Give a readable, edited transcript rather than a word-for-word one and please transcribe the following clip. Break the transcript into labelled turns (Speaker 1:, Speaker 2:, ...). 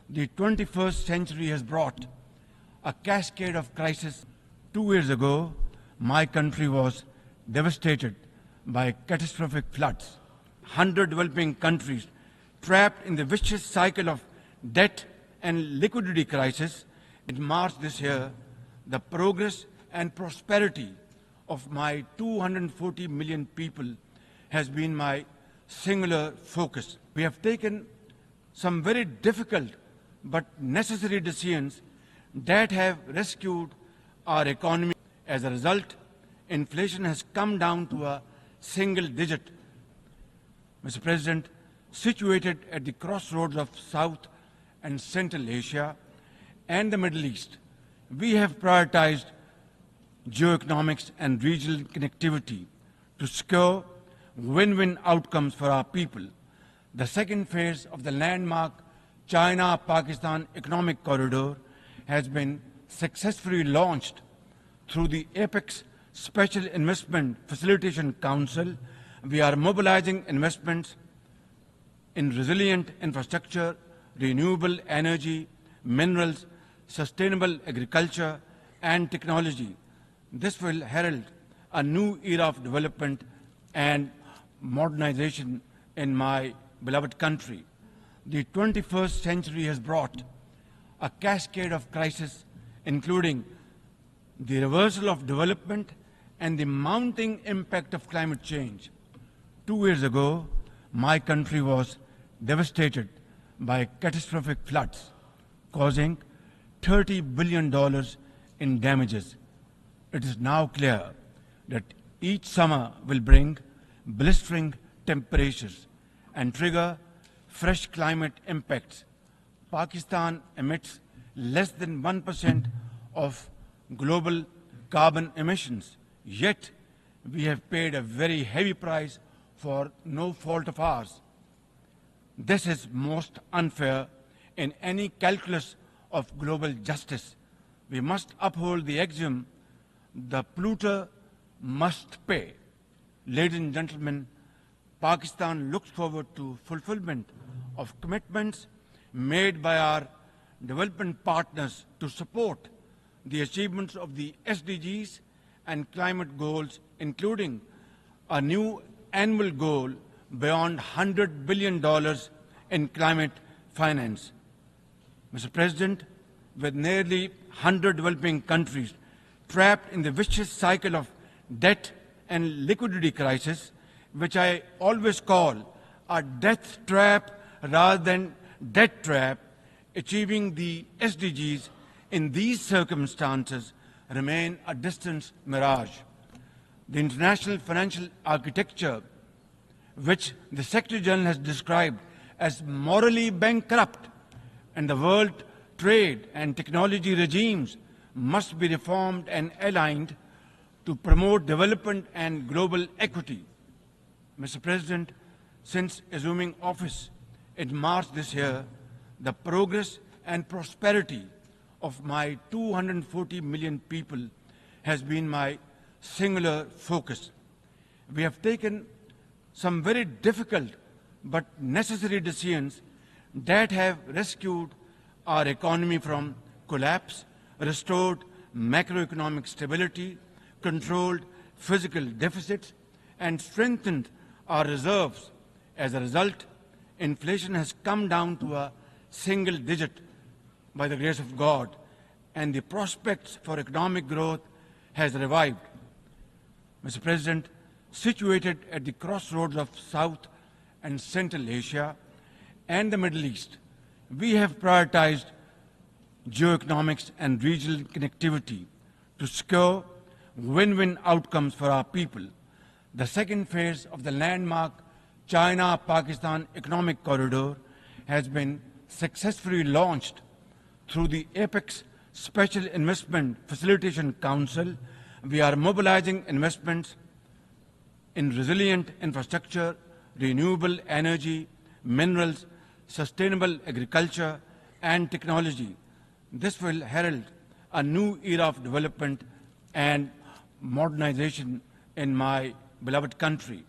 Speaker 1: The 21st century has brought a cascade of crises. 2 years ago, my country was devastated by catastrophic floods. 100 developing countries trapped in the vicious cycle of debt and liquidity crisis. In March this year, the progress and prosperity of my 240 million people has been my singular focus. We have taken some very difficult but necessary decisions that have rescued our economy. As a result, inflation has come down to a single digit. Mr. President, situated at the crossroads of South and Central Asia and the Middle East, we have prioritized geoeconomics and regional connectivity to secure win-win outcomes for our people. The second phase of the landmark China-Pakistan Economic Corridor has been successfully launched through the Apex Special Investment Facilitation Council. We are mobilizing investments in resilient infrastructure, renewable energy, minerals, sustainable agriculture, and technology. This will herald a new era of development and modernization in my beloved country. The 21st century has brought a cascade of crises, including the reversal of development and the mounting impact of climate change. 2 years ago, my country was devastated by catastrophic floods, causing $30 billion in damages. It is now clear that each summer will bring blistering temperatures and trigger fresh climate impacts. Pakistan emits less than 1% of global carbon emissions, yet we have paid a very heavy price for no fault of ours. This is most unfair in any calculus of global justice. We must uphold the axiom, the polluter must pay. Ladies and gentlemen, Pakistan looks forward to fulfillment of commitments made by our development partners to support the achievements of the SDGs and climate goals, including a new annual goal beyond $100 billion in climate finance. Mr. President, with nearly 100 developing countries trapped in the vicious cycle of debt and liquidity crisis, which I always call a death trap rather than debt trap, achieving the SDGs in these circumstances remain a distant mirage. The international financial architecture, which the Secretary General has described as morally bankrupt, and the world trade and technology regimes must be reformed and aligned to promote development and global equity. Mr. President, since assuming office in March this year, the progress and prosperity of my 240 million people has been my singular focus. We have taken some very difficult but necessary decisions that have rescued our economy from collapse, restored macroeconomic stability, controlled fiscal deficits, and strengthened our reserves. As a result, inflation has come down to a single digit by the grace of God, and the prospects for economic growth has revived. Mr. President, situated at the crossroads of South and Central Asia and the Middle East, we have prioritized geoeconomics and regional connectivity to secure win-win outcomes for our people. The second phase of the landmark China-Pakistan Economic Corridor has been successfully launched through the Apex Special Investment Facilitation Council. We are mobilizing investments in resilient infrastructure, renewable energy, minerals, sustainable agriculture, and technology. This will herald a new era of development and modernization in my beloved country.